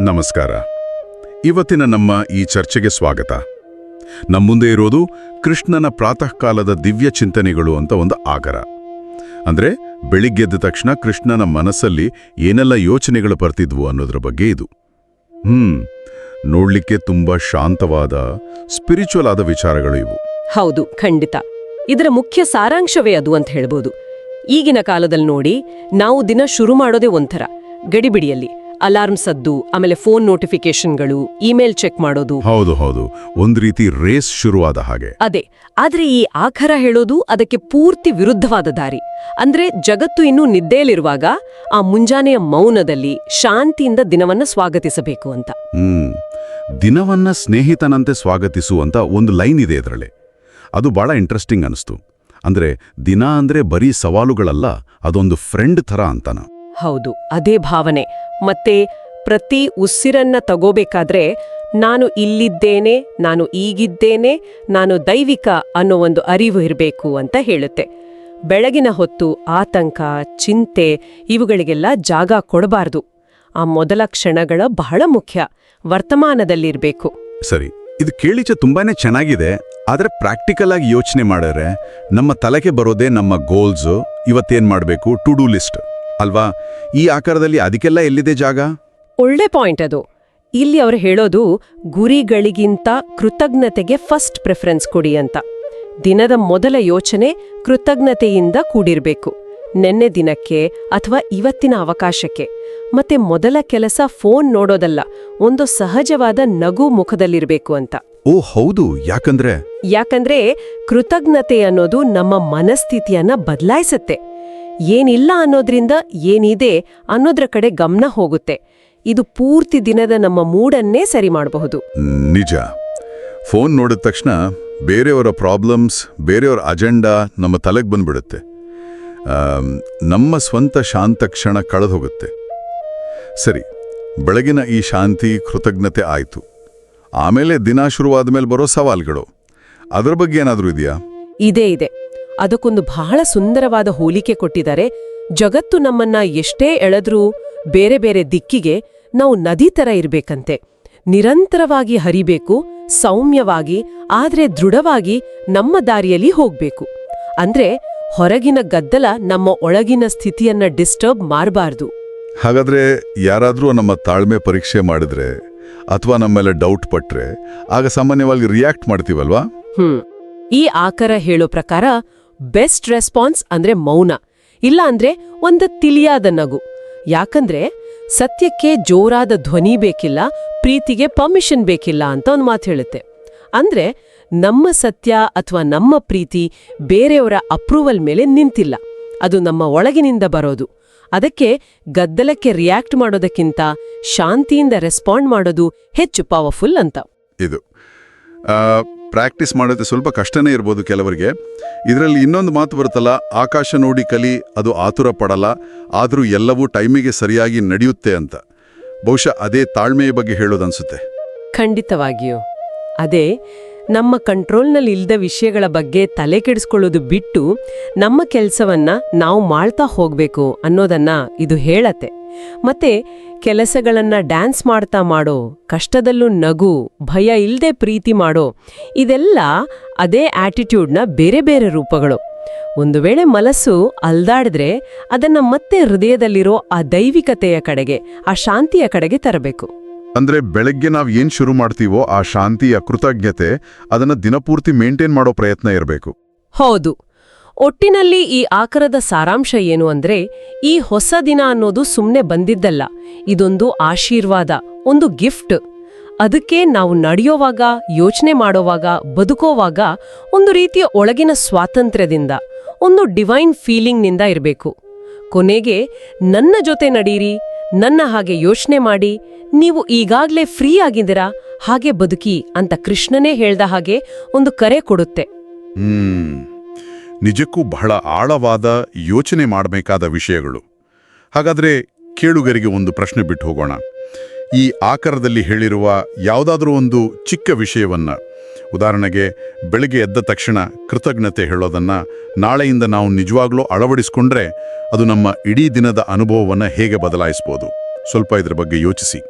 ನಮಸ್ಕಾರ. ಇವತ್ತಿನ ನಮ್ಮ ಈ ಚರ್ಚೆಗೆ ಸ್ವಾಗತ. ನಮ್ಮುಂದೆ ಇರೋದು ಕೃಷ್ಣನ ಪ್ರಾತಃಕಾಲದ ದಿವ್ಯ ಚಿಂತನೆಗಳು ಅಂತ ಒಂದು ಆಗರ. ಅಂದ್ರೆ ಬೆಳಿಗ್ಗೆದ್ದ ತಕ್ಷಣ ಕೃಷ್ಣನ ಮನಸ್ಸಲ್ಲಿ ಏನೆಲ್ಲ ಯೋಚನೆಗಳು ಬರ್ತಿದ್ವು ಅನ್ನೋದ್ರ ಬಗ್ಗೆ ಇದು. ನೋಡ್ಲಿಕ್ಕೆ ತುಂಬಾ ಶಾಂತವಾದ ಸ್ಪಿರಿಚುವಲ್ ಆದ ವಿಚಾರಗಳು ಇವು. ಹೌದು, ಖಂಡಿತ. ಇದರ ಮುಖ್ಯ ಸಾರಾಂಶವೇ ಅದು ಅಂತ ಹೇಳ್ಬೋದು. ಈಗಿನ ಕಾಲದಲ್ಲಿ ನೋಡಿ, ನಾವು ದಿನ ಶುರು ಮಾಡೋದೇ ಒಂಥರ ಗಡಿಬಿಡಿಯಲ್ಲಿ. ಅಲಾರ್ಮ್ ಸದ್ದು, ಆಮೇಲೆ ಫೋನ್ ನೋಟಿಫಿಕೇಶನ್ಗಳು, ಇಮೇಲ್ ಚೆಕ್ ಮಾಡೋದು. ಹೌದು, ಒಂದ್ ರೀತಿ ರೇಸ್ ಶುರುವಾದ ಹಾಗೆ. ಅದೇ. ಆದ್ರೆ ಈ ಆಖರ ಹೇಳೋದು ಅದಕ್ಕೆ ಪೂರ್ತಿ ವಿರುದ್ಧವಾದ ದಾರಿ. ಅಂದ್ರೆ ಜಗತ್ತು ಇನ್ನೂ ನಿದ್ದೆಯಲ್ಲಿರುವಾಗ ಆ ಮುಂಜಾನೆಯ ಮೌನದಲ್ಲಿ ಶಾಂತಿಯಿಂದ ದಿನವನ್ನ ಸ್ವಾಗತಿಸಬೇಕು ಅಂತ. ದಿನವನ್ನ ಸ್ನೇಹಿತನಂತೆ ಸ್ವಾಗತಿಸು ಅಂತ ಒಂದು ಲೈನ್ ಇದೆ ಇದರಲ್ಲಿ. ಅದು ಬಹಳ ಇಂಟ್ರೆಸ್ಟಿಂಗ್ ಅನಿಸ್ತು. ಅಂದ್ರೆ ದಿನ ಅಂದ್ರೆ ಬರೀ ಸವಾಲುಗಳಲ್ಲ, ಅದೊಂದು ಫ್ರೆಂಡ್ ಥರ ಅಂತಾನ. ಹೌದು, ಅದೇ ಭಾವನೆ. ಮತ್ತೆ ಪ್ರತಿ ಉಸಿರನ್ನ ತಗೋಬೇಕಾದ್ರೆ ನಾನು ಇಲ್ಲಿದ್ದೇನೆ, ನಾನು ಈಗಿದ್ದೇನೆ, ನಾನು ದೈವಿಕ ಅನ್ನೋ ಒಂದು ಅರಿವು ಇರಬೇಕು ಅಂತ ಹೇಳುತ್ತೆ. ಬೆಳಗಿನ ಹೊತ್ತು ಆತಂಕ, ಚಿಂತೆ ಇವುಗಳಿಗೆಲ್ಲ ಜಾಗ ಕೊಡಬಾರ್ದು. ಆ ಮೊದಲ ಕ್ಷಣಗಳ ಬಹಳ ಮುಖ್ಯ. ವರ್ತಮಾನದಲ್ಲಿರ್ಬೇಕು. ಸರಿ, ಇದು ಕೇಳಿಚೆ ತುಂಬಾನೇ ಚೆನ್ನಾಗಿದೆ. ಆದ್ರೆ ಪ್ರಾಕ್ಟಿಕಲ್ ಆಗಿ ಯೋಚನೆ ಮಾಡಿದ್ರೆ ನಮ್ಮ ತಲೆಗೆ ಬರೋದೇ ನಮ್ಮ ಗೋಲ್ಸ್, ಇವತ್ತೇನ್ ಮಾಡಬೇಕು, ಟು ಡೂ ಲಿಸ್ಟ್ ಅಲ್ವಾ? ಈ ಆಕಾರದಲ್ಲಿ ಅದಕ್ಕೆಲ್ಲ ಎಲ್ಲಿದೆ ಜಾಗ? ಒಳ್ಳೆ ಪಾಯಿಂಟ್ ಅದು. ಇಲ್ಲಿ ಅವರು ಹೇಳೋದು ಗುರಿಗಳಿಗಿಂತ ಕೃತಜ್ಞತೆಗೆ ಫಸ್ಟ್ ಪ್ರಿಫರೆನ್ಸ್ ಕೊಡಿ ಅಂತ. ದಿನದ ಮೊದಲ ಯೋಚನೆ ಕೃತಜ್ಞತೆಯಿಂದ ಕೂಡಿರ್ಬೇಕು. ನೆನ್ನೆ ದಿನಕ್ಕೆ ಅಥವಾ ಇವತ್ತಿನ ಅವಕಾಶಕ್ಕೆ. ಮತ್ತೆ ಮೊದಲ ಕೆಲಸ ಫೋನ್ ನೋಡೋದಲ್ಲ, ಒಂದು ಸಹಜವಾದ ನಗು ಮುಖದಲ್ಲಿರ್ಬೇಕು ಅಂತ. ಓ ಹೌದು, ಯಾಕಂದ್ರೆ ಕೃತಜ್ಞತೆ ಅನ್ನೋದು ನಮ್ಮ ಮನಸ್ಥಿತಿಯನ್ನ ಬದಲಾಯಿಸುತ್ತೆ. ಏನಿಲ್ಲ ಅನ್ನೋದ್ರಿಂದ ಏನಿದೆ ಅನ್ನೋದ್ರ ಕಡೆ ಗಮನ ಹೋಗುತ್ತೆ. ಇದು ಪೂರ್ತಿ ದಿನದ ನಮ್ಮ ಮೂಡನ್ನೇ ಸರಿ ಮಾಡಬಹುದು. ನಿಜ. ಫೋನ್ ನೋಡಿದ ತಕ್ಷಣ ಬೇರೆಯವರ ಪ್ರಾಬ್ಲಮ್ಸ್, ಬೇರೆಯವರ ಅಜೆಂಡಾ ನಮ್ಮ ತಲೆಗೆ ಬಂದ್ಬಿಡುತ್ತೆ. ನಮ್ಮ ಸ್ವಂತ ಶಾಂತ ಕ್ಷಣ ಕಳೆದು ಹೋಗುತ್ತೆ. ಸರಿ, ಬೆಳಗಿನ ಈ ಶಾಂತಿ, ಕೃತಜ್ಞತೆ ಆಯ್ತು. ಆಮೇಲೆ ದಿನ ಶುರುವಾದ ಮೇಲೆ ಬರೋ ಸವಾಲ್ಗಳು, ಅದರ ಬಗ್ಗೆ ಏನಾದರೂ ಇದೆಯಾ? ಇದೆ. ಅದಕ್ಕೊಂದು ಬಹಳ ಸುಂದರವಾದ ಹೋಲಿಕೆ ಕೊಟ್ಟಿದ್ದಾರೆ. ಜಗತ್ತು ನಮ್ಮನ್ನ ಎಷ್ಟೇ ಎಳೆದ್ರೂ ಬೇರೆ ಬೇರೆ ದಿಕ್ಕಿಗೆ ನಾವು ನದಿ ತರ ಇರ್ಬೇಕಂತೆ. ನಿರಂತರವಾಗಿ ಹರಿಬೇಕು, ಸೌಮ್ಯವಾಗಿ, ಆದ್ರೆ ದೃಢವಾಗಿ ನಮ್ಮ ದಾರಿಯಲ್ಲಿ ಹೋಗ್ಬೇಕು. ಅಂದ್ರೆ ಹೊರಗಿನ ಗದ್ದಲ ನಮ್ಮ ಒಳಗಿನ ಸ್ಥಿತಿಯನ್ನ ಡಿಸ್ಟರ್ಬ್ ಮಾಡಬಾರ್ದು. ಹಾಗಾದ್ರೆ ಯಾರಾದ್ರೂ ನಮ್ಮ ತಾಳ್ಮೆ ಪರೀಕ್ಷೆ ಮಾಡಿದ್ರೆ ಅಥವಾ ನಮ್ಮೆಲ್ಲ ಡೌಟ್ ಪಟ್ರೆ ಆಗ ಸಾಮಾನ್ಯವಾಗಿ ರಿಯಾಕ್ಟ್ ಮಾಡ್ತೀವಲ್ವಾ? ಈ ಆಕರ ಹೇಳೋ ಪ್ರಕಾರ ಬೆಸ್ಟ್ ರೆಸ್ಪಾನ್ಸ್ ಅಂದ್ರೆ ಮೌನ, ಇಲ್ಲ ಅಂದ್ರೆ ಒಂದು ತಿಳಿಯಾದ ನಗು. ಯಾಕಂದ್ರೆ ಸತ್ಯಕ್ಕೆ ಜೋರಾದ ಧ್ವನಿ ಬೇಕಿಲ್ಲ, ಪ್ರೀತಿಗೆ ಪರ್ಮಿಷನ್ ಬೇಕಿಲ್ಲ ಅಂತ ಒಂದು ಮಾತು ಹೇಳುತ್ತೆ. ಅಂದ್ರೆ ನಮ್ಮ ಸತ್ಯ ಅಥವಾ ನಮ್ಮ ಪ್ರೀತಿ ಬೇರೆಯವರ ಅಪ್ರೂವಲ್ ಮೇಲೆ ನಿಂತಿಲ್ಲ, ಅದು ನಮ್ಮ ಒಳಗಿನಿಂದ ಬರೋದು. ಅದಕ್ಕೆ ಗದ್ದಲಕ್ಕೆ ರಿಯಾಕ್ಟ್ ಮಾಡೋದಕ್ಕಿಂತ ಶಾಂತಿಯಿಂದ ರೆಸ್ಪಾಂಡ್ ಮಾಡೋದು ಹೆಚ್ಚು ಪವರ್ಫುಲ್ ಅಂತ. ಇದು ಪ್ರಾಕ್ಟೀಸ್ ಮಾಡೋದು ಸ್ವಲ್ಪ ಕಷ್ಟನೇ ಇರ್ಬೋದು ಕೆಲವರಿಗೆ. ಇದರಲ್ಲಿ ಇನ್ನೊಂದು ಮಾತು ಬರುತ್ತಲ್ಲ, ಆಕಾಶ ನೋಡಿ ಕಲಿ, ಅದು ಆತುರ ಪಡಲ್ಲ, ಆದರೂ ಎಲ್ಲವೂ ಟೈಮಿಗೆ ಸರಿಯಾಗಿ ನಡೆಯುತ್ತೆ ಅಂತ. ಬಹುಶಃ ಅದೇ ತಾಳ್ಮೆಯ ಬಗ್ಗೆ ಹೇಳೋದನ್ಸುತ್ತೆ. ಖಂಡಿತವಾಗಿಯೂ ಅದೇ. ನಮ್ಮ ಕಂಟ್ರೋಲ್ನಲ್ಲಿ ಇಲ್ಲದ ವಿಷಯಗಳ ಬಗ್ಗೆ ತಲೆ ಕೆಡಿಸ್ಕೊಳ್ಳೋದು ಬಿಟ್ಟು ನಮ್ಮ ಕೆಲಸವನ್ನ ನಾವು ಮಾಡ್ತಾ ಹೋಗ್ಬೇಕು ಅನ್ನೋದನ್ನ ಇದು ಹೇಳತ್ತೆ. ಮತ್ತೆ ಕೆಲಸಗಳನ್ನ ಡ್ಯಾನ್ಸ್ ಮಾಡ್ತಾ ಮಾಡೋ, ಕಷ್ಟದಲ್ಲೂ ನಗು, ಭಯ ಇಲ್ಲದೆ ಪ್ರೀತಿ ಮಾಡೋ, ಇದೆಲ್ಲ ಅದೇ ಆಟಿಟ್ಯೂಡ್ನ ಬೇರೆ ಬೇರೆ ರೂಪಗಳು. ಒಂದು ವೇಳೆ ಮನಸ್ಸು ಅಲ್ದಾಡಿದ್ರೆ ಅದನ್ನ ಮತ್ತೆ ಹೃದಯದಲ್ಲಿರೋ ಆ ದೈವಿಕತೆಯ ಕಡೆಗೆ, ಆ ಶಾಂತಿಯ ಕಡೆಗೆ ತರಬೇಕು. ಅಂದ್ರೆ ಬೆಳಗ್ಗೆ ನಾವು ಏನ್ ಶುರು ಮಾಡ್ತೀವೋ ಆ ಶಾಂತಿಯ ಕೃತಜ್ಞತೆ, ಅದನ್ನ ದಿನಪೂರ್ತಿ ಮೇಂಟೈನ್ ಮಾಡೋ ಪ್ರಯತ್ನ ಇರಬೇಕು. ಹೌದು. ಒಟ್ಟಿನಲ್ಲಿ ಈ ಆಕರದ ಸಾರಾಂಶ ಏನು ಅಂದ್ರೆ, ಈ ಹೊಸ ದಿನ ಅನ್ನೋದು ಸುಮ್ನೆ ಬಂದಿದ್ದಲ್ಲ, ಇದೊಂದು ಆಶೀರ್ವಾದ, ಒಂದು ಗಿಫ್ಟ್. ಅದಕ್ಕೆ ನಾವು ನಡೆಯೋವಾಗ, ಯೋಚನೆ ಮಾಡೋವಾಗ, ಬದುಕೋವಾಗ ಒಂದು ರೀತಿಯ ಒಳಗಿನ ಸ್ವಾತಂತ್ರ್ಯದಿಂದ, ಒಂದು ಡಿವೈನ್ ಫೀಲಿಂಗ್ನಿಂದ ಇರಬೇಕು. ಕೊನೆಗೆ ನನ್ನ ಜೊತೆ ನಡೀರಿ, ನನ್ನ ಹಾಗೆ ಯೋಚನೆ ಮಾಡಿ, ನೀವು ಈಗಾಗ್ಲೇ ಫ್ರೀ ಆಗಿದ್ದೀರಾ, ಹಾಗೆ ಬದುಕಿ ಅಂತ ಕೃಷ್ಣನೇ ಹೇಳ್ದ ಹಾಗೆ ಒಂದು ಕರೆ ಕೊಡುತ್ತೆ. ನಿಜಕ್ಕೂ ಬಹಳ ಆಳವಾದ ಯೋಚನೆ ಮಾಡಬೇಕಾದ ವಿಷಯಗಳು. ಹಾಗಾದ್ರೆ ಕೇಳುಗರಿಗೆ ಒಂದು ಪ್ರಶ್ನೆ ಬಿಟ್ಟು ಹೋಗೋಣ. ಈ ಆಕಾರದಲ್ಲಿ ಹೇಳಿರುವ ಯಾವುದಾದ್ರೂ ಒಂದು ಚಿಕ್ಕ ವಿಷಯವನ್ನ, ಉದಾಹರಣೆಗೆ ಬೆಳಗ್ಗೆ ಎದ್ದ ತಕ್ಷಣ ಕೃತಜ್ಞತೆ ಹೇಳೋದನ್ನ ನಾಳೆಯಿಂದ ನಾವು ನಿಜವಾಗ್ಲೂ ಅಳವಡಿಸ್ಕೊಂಡ್ರೆ ಅದು ನಮ್ಮ ಇಡೀ ದಿನದ ಅನುಭವವನ್ನು ಹೇಗೆ ಬದಲಾಯಿಸ್ಬೋದು? ಸ್ವಲ್ಪ ಇದ್ರ ಬಗ್ಗೆ ಯೋಚಿಸಿ.